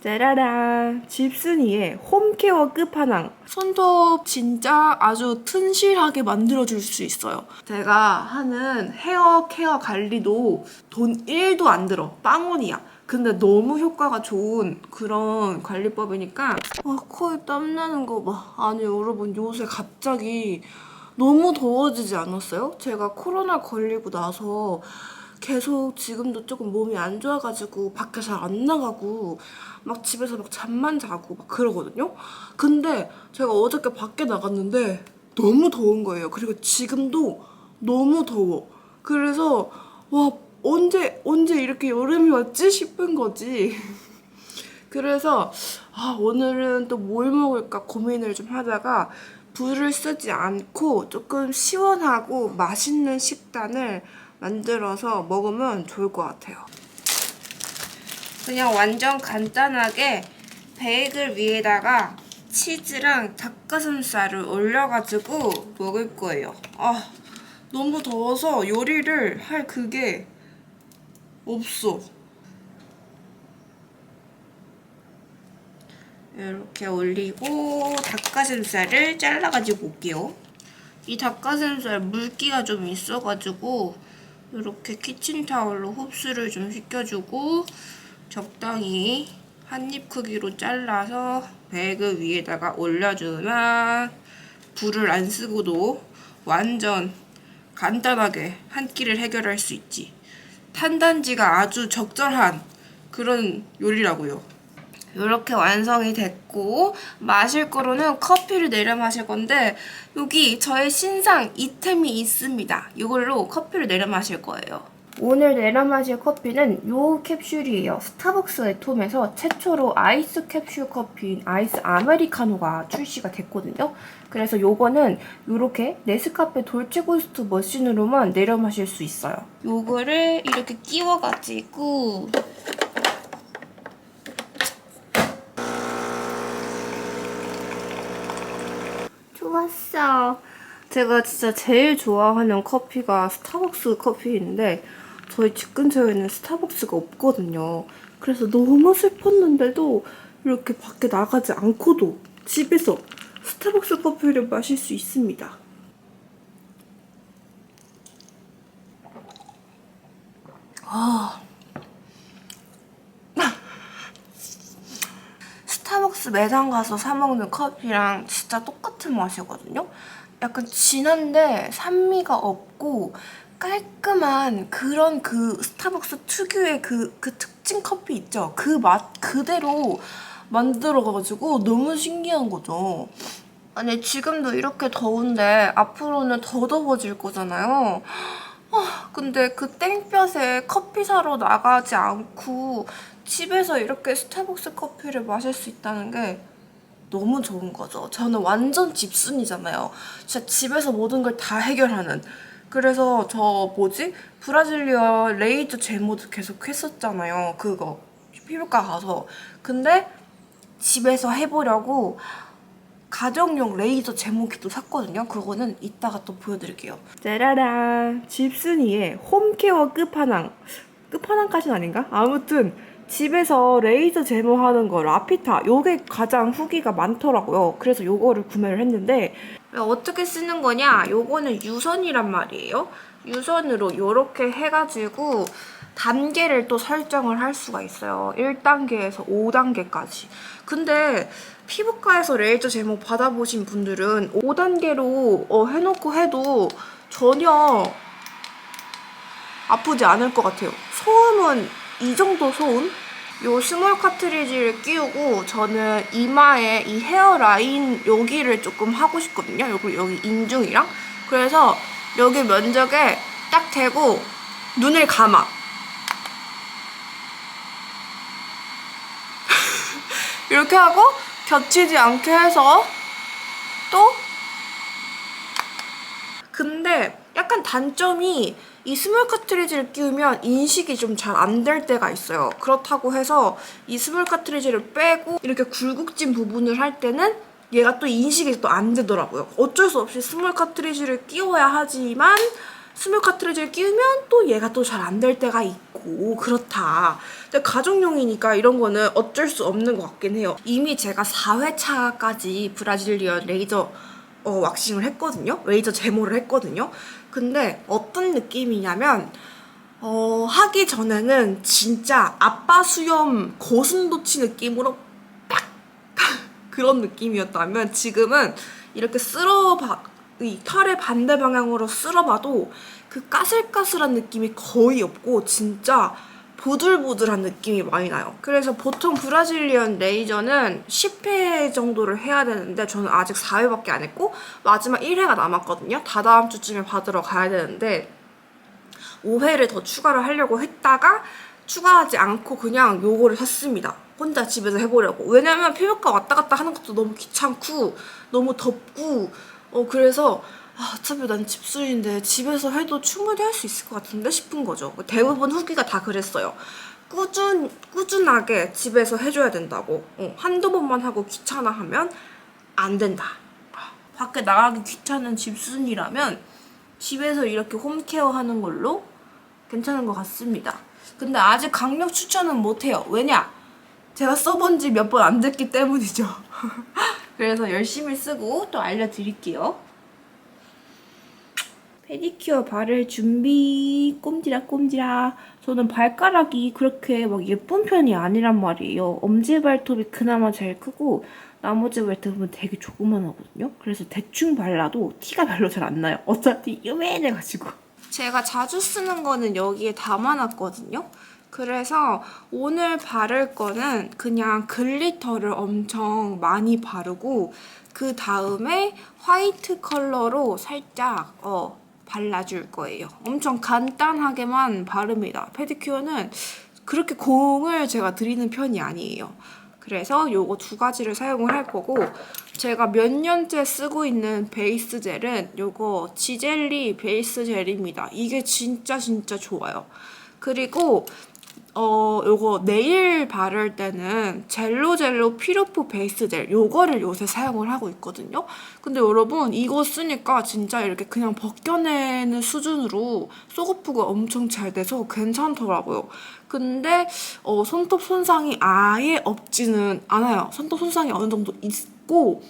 짜라란, 집순이의 홈케어 끝판왕. 손톱 진짜 아주 튼실하게 만들어줄 수 있어요. 제가 하는 헤어 케어 관리도 돈 1도 안 들어. 빵원이야. 근데 너무 효과가 좋은 그런 관리법이니까 코에 땀나는 거 봐. 아니 여러분, 요새 갑자기 너무 더워지지 않았어요? 제가 코로나 걸리고 나서 계속 지금도 조금 몸이 안 좋아가지고 밖에 잘 안 나가고 막 집에서 막 잠만 자고 막 그러거든요? 근데 제가 어저께 밖에 나갔는데 너무 더운 거예요. 그리고 지금도 너무 더워. 그래서 와, 언제 이렇게 여름이 왔지 싶은 거지. 그래서 오늘은 또 뭘 먹을까 고민을 좀 하다가 불을 쓰지 않고 조금 시원하고 맛있는 식단을 만들어서 먹으면 좋을 것 같아요. 그냥 완전 간단하게 베이글 위에다가 치즈랑 닭가슴살을 올려가지고 먹을 거예요. 너무 더워서 요리를 할 그게 없어. 이렇게 올리고 닭가슴살을 잘라가지고 올게요. 이 닭가슴살 물기가 좀 있어가지고 이렇게 키친타올로 흡수를 좀 시켜주고 적당히 한입 크기로 잘라서 베이글 위에다가 올려주면 불을 안 쓰고도 완전 간단하게 한 끼를 해결할 수 있지. 탄단지가 아주 적절한 그런 요리라고요. 이렇게 완성이 됐고 마실 거로는 커피를 내려 마실 건데 여기 저의 신상 이템이 있습니다. 이걸로 커피를 내려 마실 거예요. 오늘 내려 마실 커피는 요 캡슐이에요. 스타벅스 애톰에서 최초로 아이스 캡슐 커피인 아이스 아메리카노가 출시가 됐거든요. 그래서 요거는 요렇게 네스카페 돌체구스트 머신으로만 내려 마실 수 있어요. 요거를 이렇게 끼워가지고 좋았어. 제가 진짜 제일 좋아하는 커피가 스타벅스 커피인데 저희 집 근처에는 스타벅스가 없거든요. 그래서 너무 슬펐는데도 이렇게 밖에 나가지 않고도 집에서 스타벅스 커피를 마실 수 있습니다. 스타벅스 매장 가서 사 먹는 커피랑 진짜 똑같은 맛이거든요. 약간 진한데 산미가 없고 깔끔한 그런 그 스타벅스 특유의 그 특징 커피 있죠? 그 맛 그대로 만들어가지고 너무 신기한 거죠. 아니 지금도 이렇게 더운데 앞으로는 더 더워질 거잖아요. 근데 그 땡볕에 커피 사러 나가지 않고 집에서 이렇게 스타벅스 커피를 마실 수 있다는 게 너무 좋은 거죠. 저는 완전 집순이잖아요. 진짜 집에서 모든 걸 다 해결하는. 그래서 브라질리아 레이저 제모도 계속 했었잖아요. 그거 피부과 가서. 근데 집에서 해보려고 가정용 레이저 제모기도 샀거든요. 그거는 이따가 또 보여드릴게요. 짜라란, 집순이의 홈케어 끝판왕. 끝판왕까지는 아닌가? 아무튼 집에서 레이저 제모하는 거 라피타 요게 가장 후기가 많더라고요. 그래서 요거를 구매를 했는데 어떻게 쓰는 거냐? 요거는 유선이란 말이에요. 유선으로 요렇게 해가지고 단계를 또 설정을 할 수가 있어요. 1단계에서 5단계까지. 근데 피부과에서 레이저 제모 받아보신 분들은 5단계로 해놓고 해도 전혀 아프지 않을 것 같아요. 소음은 이 정도 소음? 요 스몰 카트리지를 끼우고 저는 이마에 이 헤어라인 여기를 조금 하고 싶거든요. 여기 인중이랑. 그래서 여기 면적에 딱 대고 눈을 감아. 이렇게 하고 겹치지 않게 해서 또 근데 약간 단점이 이 스몰 카트리지를 끼우면 인식이 좀 잘 안 될 때가 있어요. 그렇다고 해서 이 스몰 카트리지를 빼고 이렇게 굴곡진 부분을 할 때는 얘가 또 인식이 또 안 되더라고요. 어쩔 수 없이 스몰 카트리지를 끼워야 하지만 스몰 카트리지를 끼우면 또 얘가 또 잘 안 될 때가 있고 그렇다. 근데 가족용이니까 이런 거는 어쩔 수 없는 것 같긴 해요. 이미 제가 4회차까지 브라질리언 레이저 왁싱을 했거든요. 레이저 제모를 했거든요. 근데 어떤 느낌이냐면 하기 전에는 진짜 아빠 수염 고슴도치 느낌으로 딱 그런 느낌이었다면 지금은 이렇게 이 털의 반대 방향으로 쓸어봐도 그 까슬까슬한 느낌이 거의 없고 진짜 보들보들한 느낌이 많이 나요. 그래서 보통 브라질리언 레이저는 10회 정도를 해야 되는데 저는 아직 4회밖에 안 했고 마지막 1회가 남았거든요. 다다음 주쯤에 받으러 가야 되는데 5회를 더 추가를 하려고 했다가 추가하지 않고 그냥 요거를 샀습니다. 혼자 집에서 해보려고. 왜냐면 피부과 왔다 갔다 하는 것도 너무 귀찮고 너무 덥고 그래서 어차피 난 집순인데 집에서 해도 충분히 할 수 있을 것 같은데 싶은 거죠. 대부분 후기가 다 그랬어요. 꾸준하게 집에서 해줘야 된다고. 한두 번만 하고 귀찮아 하면 안 된다. 밖에 나가기 귀찮은 집순이라면 집에서 이렇게 홈케어 하는 걸로 괜찮은 것 같습니다. 근데 아직 강력 추천은 못해요. 왜냐? 제가 써본 지 몇 번 안 됐기 때문이죠. 그래서 열심히 쓰고 또 알려드릴게요. 페디큐어 바를 준비. 꼼지락꼼지락. 저는 발가락이 그렇게 막 예쁜 편이 아니란 말이에요. 엄지발톱이 그나마 제일 크고 나머지 발톱은 되게 조그만하거든요. 그래서 대충 발라도 티가 별로 잘 안 나요. 어차피 요맨해가지고. 제가 자주 쓰는 거는 여기에 담아놨거든요. 그래서 오늘 바를 거는 그냥 글리터를 엄청 많이 바르고 그 다음에 화이트 컬러로 살짝 발라줄 거예요. 엄청 간단하게만 바릅니다. 페디큐어는 그렇게 공을 제가 들이는 편이 아니에요. 그래서 요거 두 가지를 사용을 할 거고 제가 몇 년째 쓰고 있는 베이스 젤은 요거 지젤리 베이스 젤입니다. 이게 진짜 좋아요. 그리고 요거 네일 바를 때는 젤로 피루프 베이스 젤 요거를 요새 사용을 하고 있거든요. 근데 여러분 이거 쓰니까 진짜 이렇게 그냥 벗겨내는 수준으로 쏘거프가 엄청 잘 돼서 괜찮더라고요. 근데 손톱 손상이 아예 없지는 않아요. 손톱 손상이 어느 정도 있고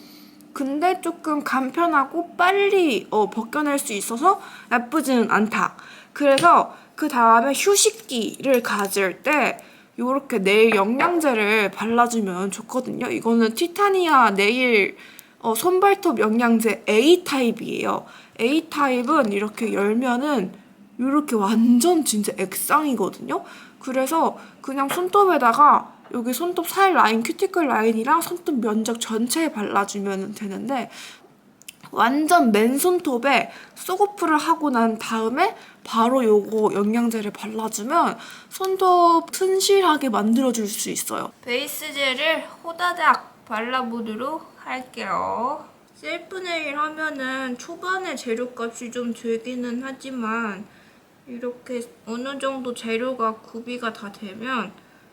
근데 조금 간편하고 빨리 벗겨낼 수 있어서 나쁘지는 않다. 그래서 그 다음에 휴식기를 가질 때 이렇게 네일 영양제를 발라주면 좋거든요. 이거는 티타니아 네일 손발톱 영양제 A타입이에요. A타입은 이렇게 열면은 이렇게 완전 진짜 액상이거든요. 그래서 그냥 손톱에다가 여기 손톱 살 라인, 큐티클 라인이랑 손톱 면적 전체에 발라주면 되는데 완전 맨손톱에 쏘거프를 하고 난 다음에 바로 요거 영양제를 발라주면 손톱 튼실하게 만들어줄 수 있어요. 베이스 젤을 호다닥 발라보도록 할게요. 셀프 네일 하면은 초반에 재료값이 좀 들기는 하지만 이렇게 어느 정도 재료가 구비가 다 되면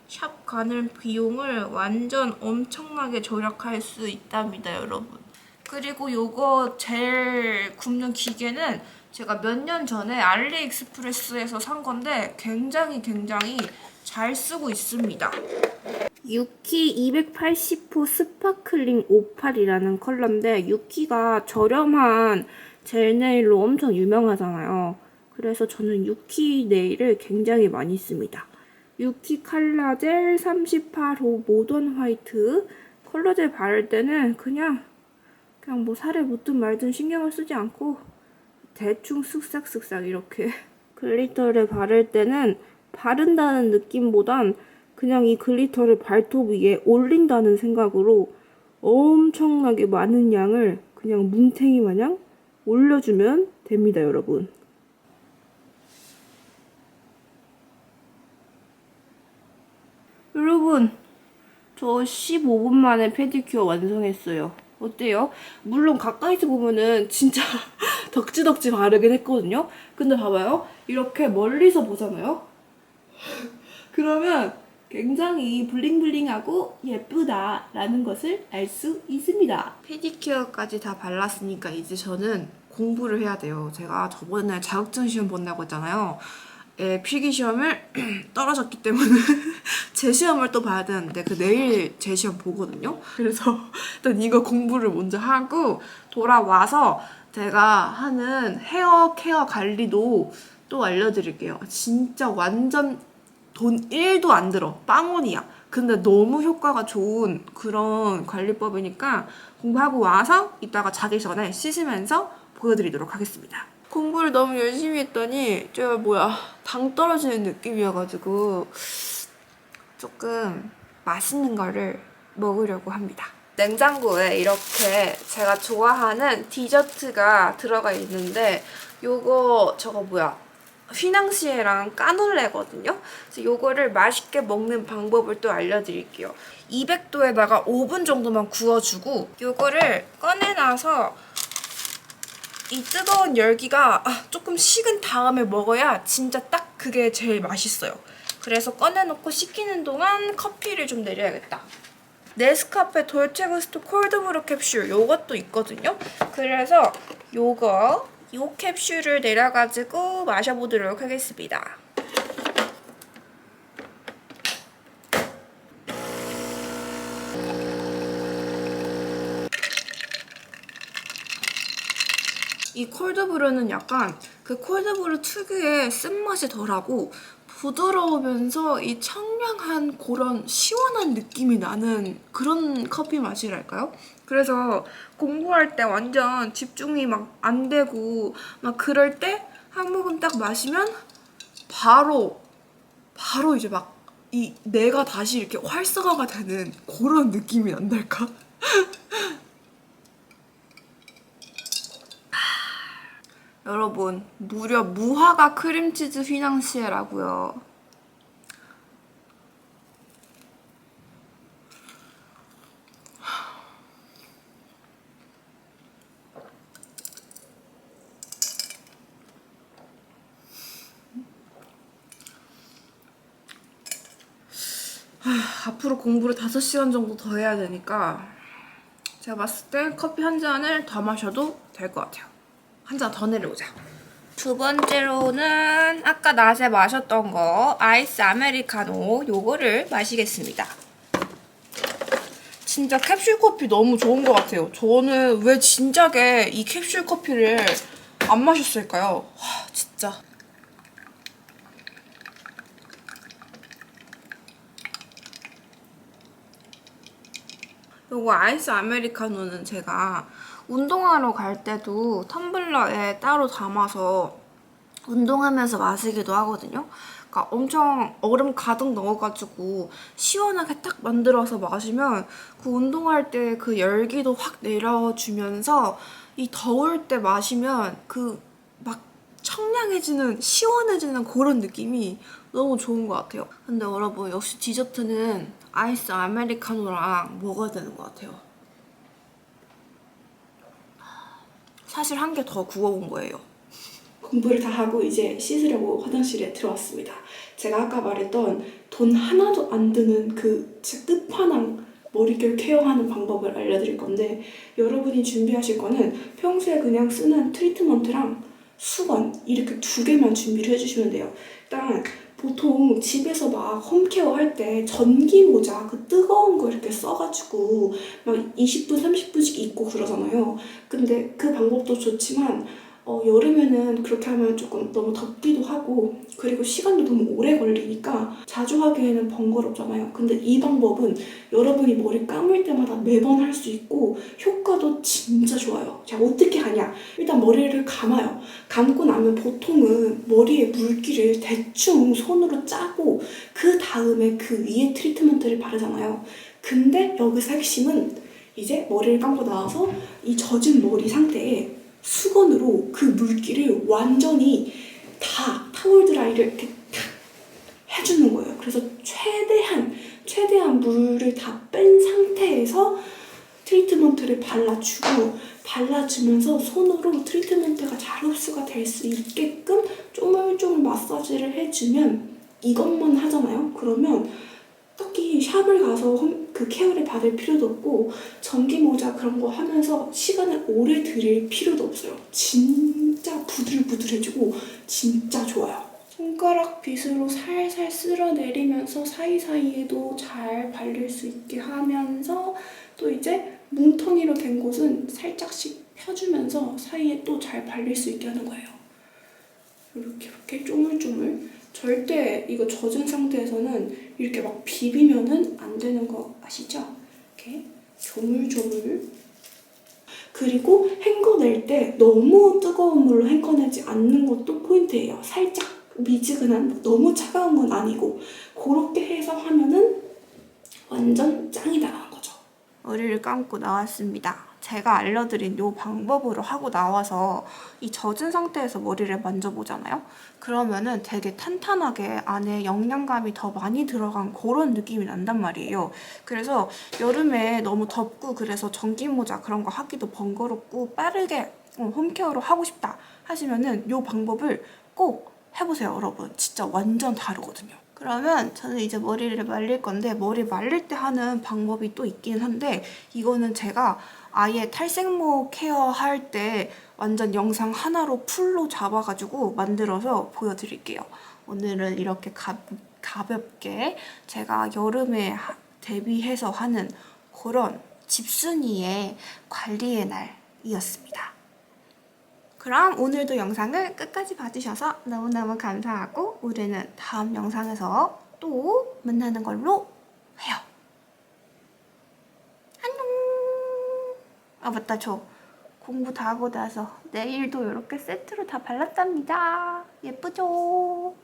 샵 가는 비용을 완전 엄청나게 절약할 수 있답니다, 여러분. 그리고 요거 젤 굽는 기계는 제가 몇 년 전에 알리익스프레스에서 산 건데 굉장히 잘 쓰고 있습니다. 유키 280호 스파클링 58이라는 컬러인데 유키가 저렴한 젤 네일로 엄청 유명하잖아요. 그래서 저는 유키 네일을 굉장히 많이 씁니다. 유키 칼라젤 38호 모던 화이트 컬러젤 바를 때는 그냥 뭐 살에 묻든 말든 신경을 쓰지 않고 대충 쓱싹쓱싹 이렇게 글리터를 바를 때는 바른다는 느낌보단 그냥 이 글리터를 발톱 위에 올린다는 생각으로 엄청나게 많은 양을 그냥 뭉탱이 마냥 올려주면 됩니다, 여러분. 여러분, 저 15분 만에 페디큐어 완성했어요. 어때요? 물론 가까이서 보면은 진짜 덕지덕지 바르긴 했거든요. 근데 봐봐요. 이렇게 멀리서 보잖아요. 그러면 굉장히 블링블링하고 예쁘다라는 것을 알 수 있습니다. 페디큐어까지 다 발랐으니까 이제 저는 공부를 해야 돼요. 제가 저번에 자격증 시험 본다고 했잖아요. 필기시험을 떨어졌기 때문에 재시험을 또 봐야 되는데 그 내일 재시험 보거든요. 그래서 일단 이거 공부를 먼저 하고 돌아와서 제가 하는 헤어 케어 관리도 또 알려드릴게요. 진짜 완전 돈 1도 안 들어. 빵원이야. 근데 너무 효과가 좋은 그런 관리법이니까 공부하고 와서 이따가 자기 전에 씻으면서 보여드리도록 하겠습니다. 공부를 너무 열심히 했더니 당 떨어지는 느낌이어가지고 조금 맛있는 거를 먹으려고 합니다. 냉장고에 이렇게 제가 좋아하는 디저트가 들어가 있는데 요거 휘낭시에랑 까놀레거든요. 그래서 요거를 맛있게 먹는 방법을 또 알려드릴게요. 200도에다가 5분 정도만 구워주고 요거를 꺼내놔서 이 뜨거운 열기가 조금 식은 다음에 먹어야 진짜 딱 그게 제일 맛있어요. 그래서 꺼내놓고 식히는 동안 커피를 좀 내려야겠다. 네스카페 돌체구스토 콜드브루 캡슐 요것도 있거든요. 그래서 요 캡슐을 내려가지고 마셔보도록 하겠습니다. 이 콜드브루는 약간 그 콜드브루 특유의 쓴맛이 덜하고 부드러우면서 이 청량한 그런 시원한 느낌이 나는 그런 커피 맛이랄까요? 그래서 공부할 때 완전 집중이 막 안 되고 막 그럴 때 한 모금 딱 마시면 바로 이제 막 이 뇌가 다시 이렇게 활성화가 되는 그런 느낌이 난달까? 여러분, 무려 무화과 크림치즈 휘낭시에라고요. 앞으로 공부를 5시간 정도 더 해야 되니까 제가 봤을 때 커피 한 잔을 더 마셔도 될 것 같아요. 한 잔 더 내려오자. 두 번째로는 아까 낮에 마셨던 거 아이스 아메리카노 요거를 마시겠습니다. 진짜 캡슐 커피 너무 좋은 것 같아요. 저는 왜 진작에 이 캡슐 커피를 안 마셨을까요? 와, 진짜. 요거 아이스 아메리카노는 제가 운동하러 갈 때도 텀블러에 따로 담아서 운동하면서 마시기도 하거든요. 그러니까 엄청 얼음 가득 넣어가지고 시원하게 딱 만들어서 마시면 그 운동할 때 그 열기도 확 내려주면서 이 더울 때 마시면 그 막 청량해지는 시원해지는 그런 느낌이 너무 좋은 것 같아요. 근데 여러분 역시 디저트는 아이스 아메리카노랑 먹어야 되는 것 같아요. 사실 한 개 더 구워온 거예요. 공부를 다 하고 이제 씻으려고 화장실에 들어왔습니다. 제가 아까 말했던 돈 하나도 안 드는 그 진짜 끝판왕 머릿결 케어하는 방법을 알려드릴 건데 여러분이 준비하실 거는 평소에 그냥 쓰는 트리트먼트랑 수건 이렇게 2개만 준비를 해주시면 돼요. 일단 보통 집에서 막 홈케어 할 때 전기 모자 그 뜨거운 거 이렇게 써가지고 막 20분, 30분씩 입고 그러잖아요. 근데 그 방법도 좋지만 여름에는 그렇게 하면 조금 너무 덥기도 하고 그리고 시간도 너무 오래 걸리니까 자주 하기에는 번거롭잖아요. 근데 이 방법은 여러분이 머리 감을 때마다 매번 할 수 있고 효과도 진짜 좋아요. 자, 어떻게 하냐? 일단 머리를 감아요. 감고 나면 보통은 머리에 물기를 대충 손으로 짜고 그 다음에 그 위에 트리트먼트를 바르잖아요. 근데 여기서 핵심은 이제 머리를 감고 나와서 이 젖은 머리 상태에 수건으로 그 물기를 완전히 다 타월 드라이를 이렇게 탁 해주는 거예요. 그래서 최대한 물을 다 뺀 상태에서 트리트먼트를 발라주면서 손으로 트리트먼트가 잘 흡수가 될 수 있게끔 쪼물쪼물 마사지를 해주면 이것만 하잖아요. 그러면 딱히 샵을 가서 그 케어를 받을 필요도 없고 전기 모자 그런 거 하면서 시간을 오래 들일 필요도 없어요. 진짜 부들부들해지고 진짜 좋아요. 손가락 빗으로 살살 쓸어내리면서 사이사이에도 잘 발릴 수 있게 하면서 또 이제 뭉텅이로 된 곳은 살짝씩 펴주면서 사이에 또 잘 발릴 수 있게 하는 거예요. 이렇게 쪼물쪼물. 절대 이거 젖은 상태에서는 이렇게 막 비비면은 안 되는 거 아시죠? 이렇게 조물조물. 그리고 헹궈낼 때 너무 뜨거운 물로 헹궈내지 않는 것도 포인트예요. 살짝 미지근한, 너무 차가운 건 아니고 그렇게 해서 하면은 완전 짱이 나가는 거죠. 머리를 감고 나왔습니다. 제가 알려드린 이 방법으로 하고 나와서 이 젖은 상태에서 머리를 만져보잖아요? 그러면은 되게 탄탄하게 안에 영양감이 더 많이 들어간 그런 느낌이 난단 말이에요. 그래서 여름에 너무 덥고 그래서 전기모자 그런 거 하기도 번거롭고 빠르게 홈케어로 하고 싶다 하시면은 이 방법을 꼭 해보세요, 여러분. 진짜 완전 다르거든요. 그러면 저는 이제 머리를 말릴 건데 머리 말릴 때 하는 방법이 또 있긴 한데 이거는 제가 아예 탈색모 케어할 때 완전 영상 하나로 풀로 잡아가지고 만들어서 보여드릴게요. 오늘은 이렇게 가볍게 제가 여름에 대비해서 하는 그런 집순이의 관리의 날이었습니다. 그럼 오늘도 영상을 끝까지 봐주셔서 너무너무 감사하고 우리는 다음 영상에서 또 만나는 걸로 해요. 안녕. 아 맞다, 저 공부 다 하고 나서 내일도 이렇게 세트로 다 발랐답니다. 예쁘죠?